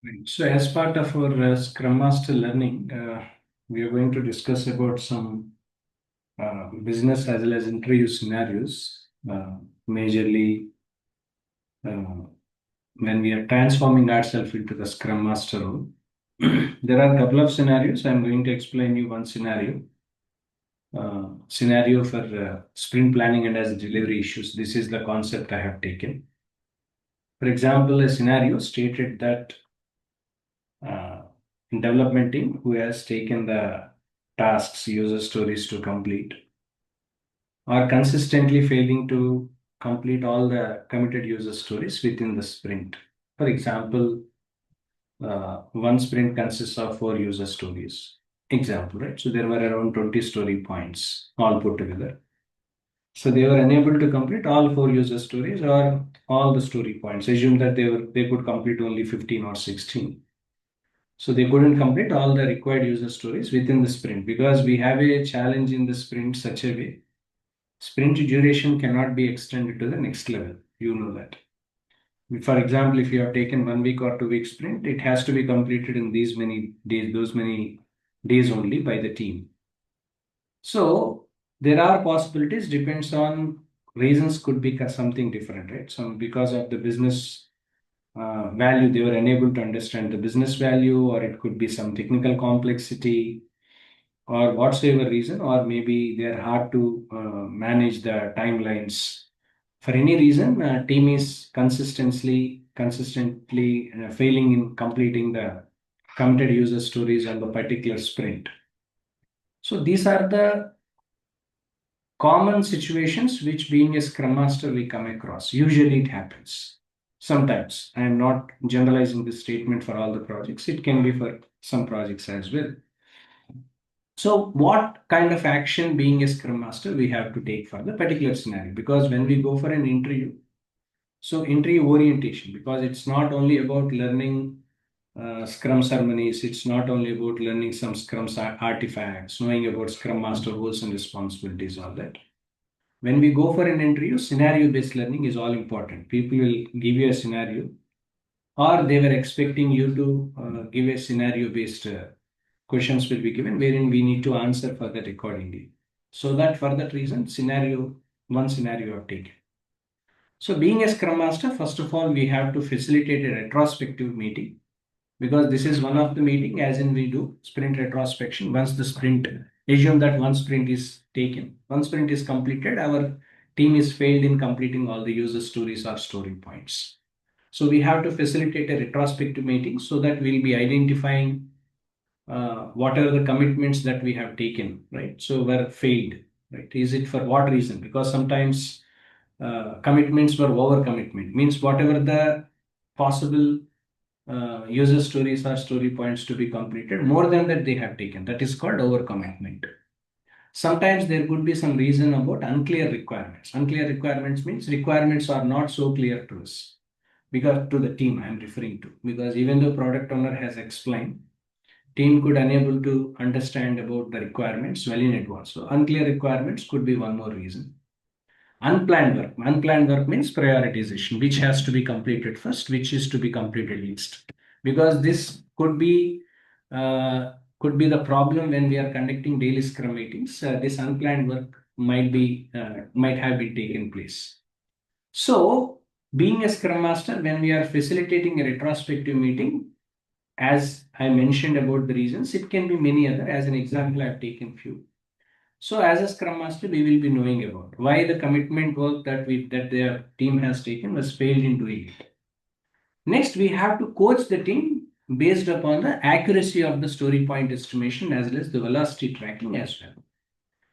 Right. So, as part of our Scrum Master learning, we are going to discuss about some business as well as interview scenarios, majorly uh, when we are transforming ourselves into the Scrum Master role. There are a couple of scenarios. I'm going to explain you one scenario. Scenario for sprint planning and as delivery issues. This is the concept I have taken. For example, a scenario stated that uh, development team who has taken the tasks, user stories to complete, are consistently failing to complete all the committed user stories within the sprint. For example, one sprint consists of 4 user stories. Example, right? So there were around 20 story points all put together. So they were unable to complete all 4 user stories or all the story points. Assume that they could complete only 15 or 16. So they couldn't complete all the required user stories within the sprint because we have a challenge in the sprint such a way. Sprint duration cannot be extended to the next level. You know that. For example, if you have taken 1 week or 2 week sprint, it has to be completed in these many days, those many days only by the team. So there are possibilities, depends on reasons could be something different, right? So because of the business value, they were unable to understand the business value, or it could be some technical complexity, or whatsoever reason, or maybe they're hard to manage the timelines. For any reason, team is consistently failing in completing the committed user stories on the particular sprint. So these are the common situations which, being a scrum master, we come across. Usually, it happens. Sometimes I am not generalizing this statement for all the projects. It can be for some projects as well. So, what kind of action, being a scrum master, we have to take for the particular scenario? Because when we go for an interview, so interview orientation, because it's not only about learning scrum ceremonies, it's not only about learning some scrum artifacts, knowing about scrum master roles and responsibilities, all that. When we go for an interview, scenario based learning is all important. People will give you a scenario, or they were expecting you to give a scenario based questions will be given wherein we need to answer for that accordingly. So that for that reason, one scenario I've taken. So being a scrum master, first of all, we have to facilitate a retrospective meeting because this is one of the meeting as in we do sprint retrospection. Once the sprint, assume that one sprint is taken, one sprint is completed, our team is failed in completing all the user stories or story points. So we have to facilitate a retrospective meeting so that we'll be identifying what are the commitments that we have taken, right? So were failed, right? Is it for what reason? Because sometimes commitments were over commitment, means whatever the possible user stories or story points to be completed, more than that they have taken. That is called over commitment. Sometimes there could be some reason about unclear requirements. Unclear requirements means requirements are not so clear to us because to the team I'm referring to. Because even though product owner has explained, team could unable to understand about the requirements well in advance. So unclear requirements could be one more reason. Unplanned work. Unplanned work means prioritization, which has to be completed first, which is to be completed next. Because this could be the problem when we are conducting daily scrum meetings. This unplanned work might have been taken place. So, being a scrum master, when we are facilitating a retrospective meeting, as I mentioned about the reasons, it can be many other. As an example, I've taken few. So as a Scrum Master, we will be knowing about why the commitment work that their team has taken was failed in doing it. Next, we have to coach the team based upon the accuracy of the story point estimation as well as the velocity tracking as well.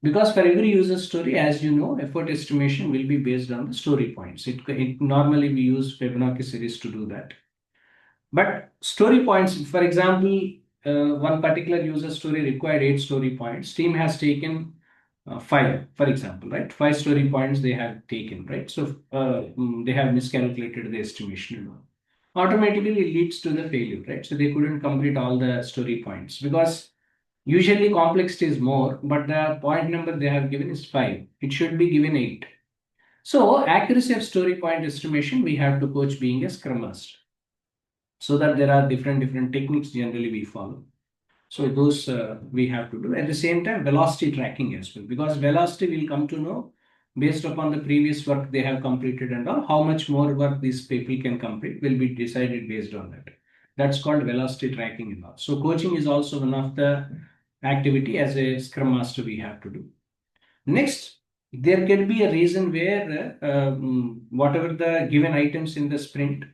Because for every user story, as you know, effort estimation will be based on the story points. It normally we use Fibonacci series to do that. But story points, for example, one particular user story required 8 story points. Team has taken five, for example, right? 5 story points they have taken, right? So they have miscalculated the estimation. Automatically it leads to the failure, right? So they couldn't complete all the story points because usually complexity is more, but the point number they have given is five. It should be given eight. So accuracy of story point estimation, we have to coach being a scrum master. so that there are different techniques generally we follow. So those we have to do. At the same time, velocity tracking as well, because velocity will come to know based upon the previous work they have completed and all, how much more work these people can complete will be decided based on that. That's called velocity tracking and all. So coaching is also one of the activity as a Scrum Master we have to do. Next, there can be a reason where whatever the given items in the sprint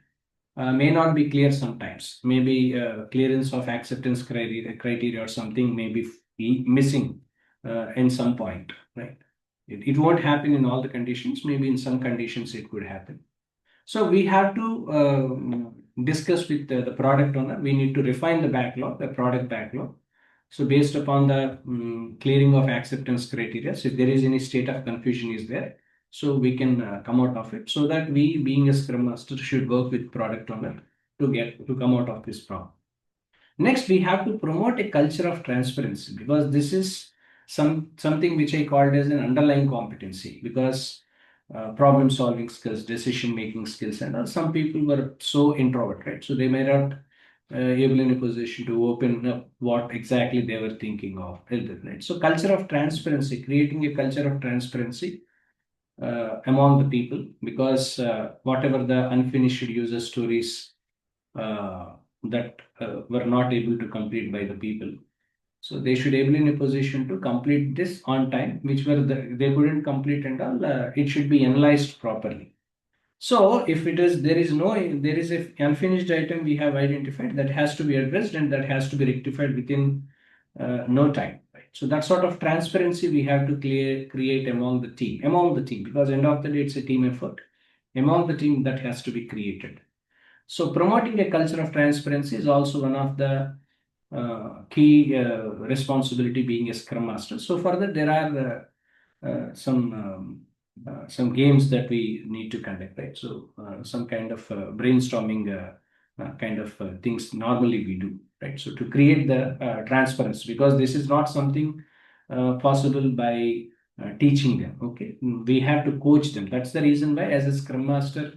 may not be clear sometimes. Maybe clearance of acceptance criteria or something may be missing in some point, right? It won't happen in all the conditions. Maybe in some conditions it could happen. So we have to discuss with the product owner. We need to refine the backlog, the product backlog. So based upon the clearing of acceptance criteria, so if there is any state of confusion is there, so we can come out of it. So that we, being a Scrum Master, should work with product owner to come out of this problem. Next, we have to promote a culture of transparency, because this is something which I called as an underlying competency, because problem solving skills, decision making skills, and some people were so introvert, right? So they may not able in a position to open up what exactly they were thinking of, right? So culture of transparency, creating a culture of transparency among the people, because whatever the unfinished user stories that were not able to complete by the people, so they should able in a position to complete this on time, which were they couldn't complete and all. It should be analyzed properly. So if it is there is a unfinished item we have identified that has to be addressed and that has to be rectified within no time. Right. So that sort of transparency we have to create among the team, because end of the day it's a team effort. Among the team that has to be created. So promoting a culture of transparency is also one of the key responsibility being a Scrum Master. So further, there are some games that we need to conduct, right? So some kind of brainstorming kind of things normally we do, right? So to create the transparency, because this is not something possible by teaching them. Okay, we have to coach them. That's the reason why, as a Scrum Master,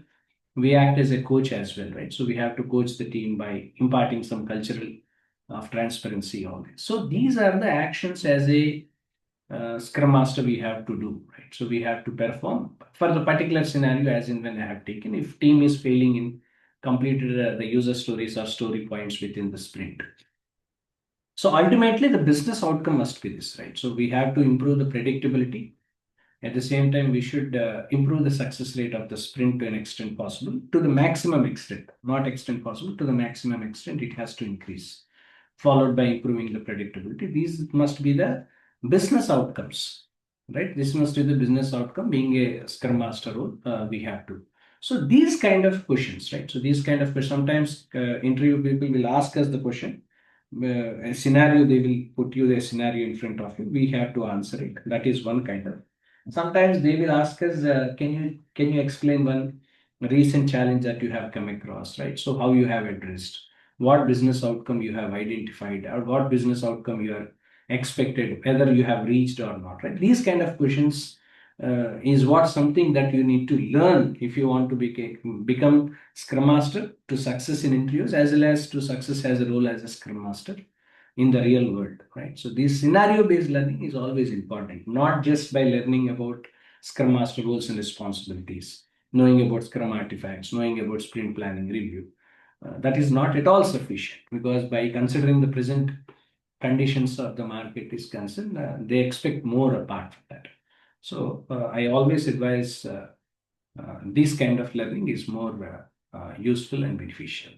we act as a coach as well, right? So we have to coach the team by imparting some cultural of transparency on it. So these are the actions as a Scrum Master we have to do, right? So we have to perform for the particular scenario as in when I have taken. If team is failing in completed the user stories or story points within the sprint. So ultimately, the business outcome must be this, right? So we have to improve the predictability. At the same time, we should improve the success rate of the sprint to an extent possible, to the maximum extent, not extent possible, to the maximum extent, it has to increase, followed by improving the predictability. These must be the business outcomes, right? This must be the business outcome. Being a Scrum Master role, we have to. So these kind of questions, right? So these kind of questions, sometimes interview people will ask us the question, a scenario, they will put you a scenario in front of you. We have to answer it. That is one kind of. Sometimes they will ask us, can you explain one recent challenge that you have come across, right? So how you have addressed, what business outcome you have identified, or what business outcome you are expected, whether you have reached or not, right? These kind of questions is what something that you need to learn if you want to become Scrum Master to success in interviews, as well as to success as a role as a Scrum Master in the real world, right? So this scenario-based learning is always important, not just by learning about Scrum Master roles and responsibilities, knowing about Scrum artifacts, knowing about sprint planning review. That is not at all sufficient, because by considering the present conditions of the market is concerned, they expect more apart from that. So I always advise this kind of learning is more useful and beneficial.